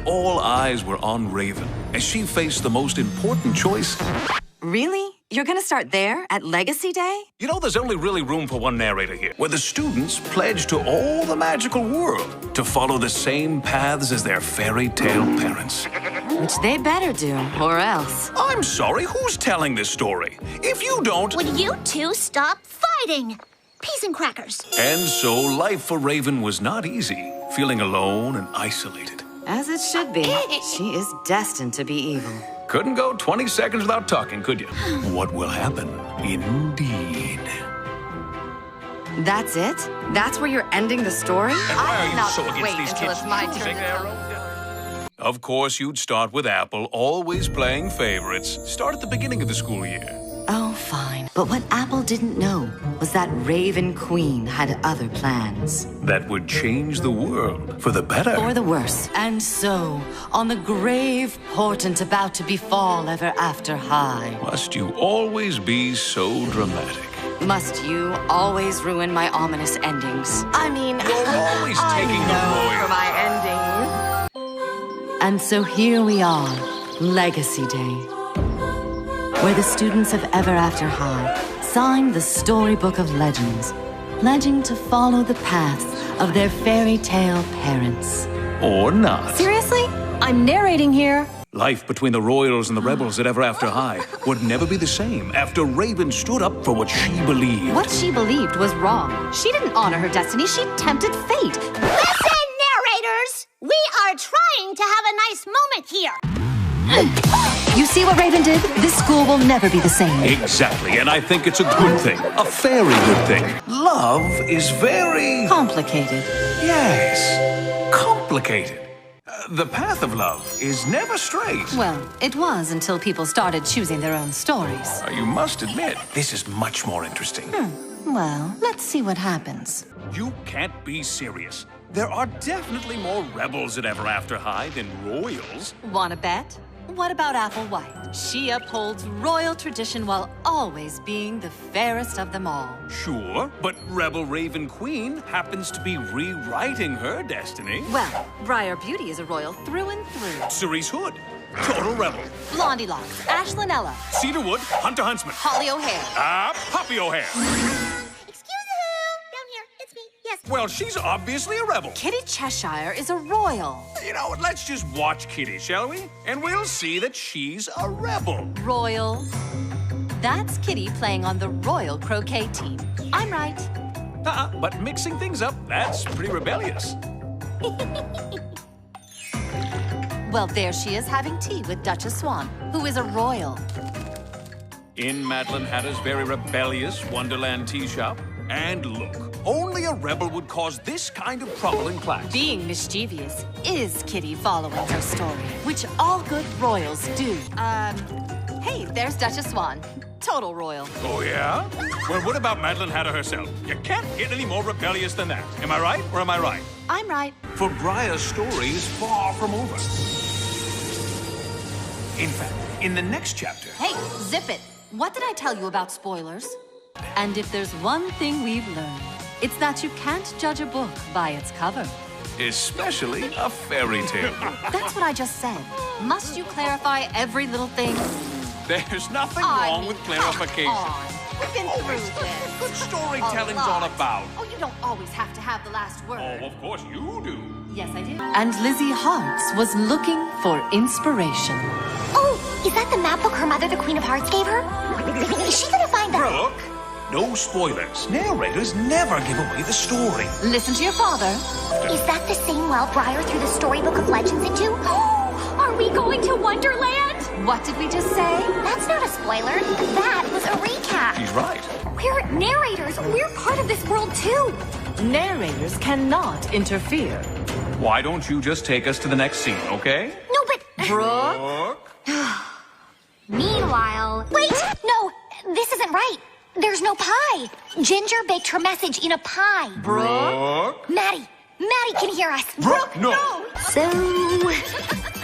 all eyes were on Raven as she faced the most important choice. Really? You're gonna start there, at Legacy Day? You know, there's only really room for one narrator here, where the students pledge to all the magical world to follow the same paths as their fairy tale parents. Which they better do, or else. I'm sorry, who's telling this story? If you don't... Would you two stop fighting? Peas and crackers. And so life for Raven was not easy, feeling alone and isolated. As it should be. She is destined to be evil. Couldn't go 20 seconds without talking, could you? What will happen? Indeed. That's it? That's where you're ending the story? Why are you not so against wait these until kids? it's my turn. Of course, you'd start with Apple, always playing favorites. Start at the beginning of the school year. Oh, fine. But what Apple didn't know was that Raven Queen had other plans. That would change the world for the better. Or the worse. And so, on the grave portent about to befall ever after high. Must you always be so dramatic? Must you always ruin my ominous endings? I mean, You're always taking the for my ending. And so here we are, Legacy Day, where the students of Ever After High signed the storybook of legends, pledging to follow the paths of their fairy tale parents. Or not. Seriously? I'm narrating here. Life between the Royals and the Rebels at Ever After High would never be the same after Raven stood up for what she believed. What she believed was wrong. She didn't honor her destiny, she tempted fate. Listen, narrators! We are trying to have a nice moment here. You see what Raven did? This school will never be the same. Exactly, and I think it's a good thing. A very good thing. Love is very... Complicated. Yes, complicated. The path of love is never straight. Well, it was until people started choosing their own stories. You must admit, this is much more interesting. Well, let's see what happens. You can't be serious. There are definitely more rebels at Ever After High than royals. Wanna bet? What about Apple White? She upholds royal tradition while always being the fairest of them all. Sure, but Rebel Raven Queen happens to be rewriting her destiny. Well, Briar Beauty is a royal through and through. Cerise Hood, total rebel. Blondie Locks, Ashlanella, Cedarwood, Hunter Huntsman. Holly O'Hare. Poppy O'Hare. Excuse who? Down here. It's me. Yes. Well, she's obviously a rebel. Kitty Cheshire is a royal. You know what, let's just watch Kitty, shall we? And we'll see that she's a rebel. Royal. That's Kitty playing on the Royal Croquet team. I'm right. But mixing things up, that's pretty rebellious. Well, there she is having tea with Duchess Swan, who is a royal. In Madeline Hatter's very rebellious Wonderland tea shop. And look, only a rebel would cause this kind of trouble in class. Being mischievous is Kitty following her story, which all good royals do. Hey, there's Duchess Swan. Total royal. Oh, yeah? Well, what about Madeline Hatter herself? You can't get any more rebellious than that. Am I right or am I right? I'm right. For Briar's story is far from over. In fact, in the next chapter... Hey, zip it. What did I tell you about spoilers? And if there's one thing we've learned, it's that you can't judge a book by its cover. Especially a fairy tale book. That's what I just said. Must you clarify every little thing? There's nothing wrong with clarification. Come on. We've been through this. That's what good storytelling's all about. Oh, you don't always have to have the last word. Oh, of course you do. Yes, I do. And Lizzie Harts was looking for inspiration. Oh, is that the map book her mother, the Queen of Hearts, gave her? Is she gonna find the... Brooke, no spoilers. Narrators never give away the story. Listen to your father. Is that the same well Briar threw the storybook of legends into? Oh, are we going to Wonderland? What did we just say? That's not a spoiler. That was a recap. She's right. We're narrators. We're part of this world, too. Narrators cannot interfere. Why don't you just take us to the next scene, okay? No, but... Brooke? Meanwhile... Wait! No, this isn't right. There's no pie. Ginger baked her message in a pie. Brooke? Maddie can hear us. Brooke, no! So,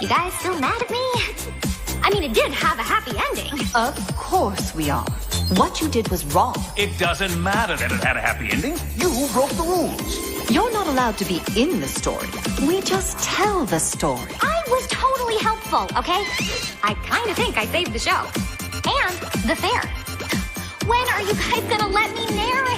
you guys still mad at me? I mean, it did have a happy ending. Of course we are. What you did was wrong. It doesn't matter that it had a happy ending. You broke the rules. You're not allowed to be in the story. We just tell the story. I was really helpful, okay? I kind of think I saved the show. And the fair. When are you guys gonna let me narrate?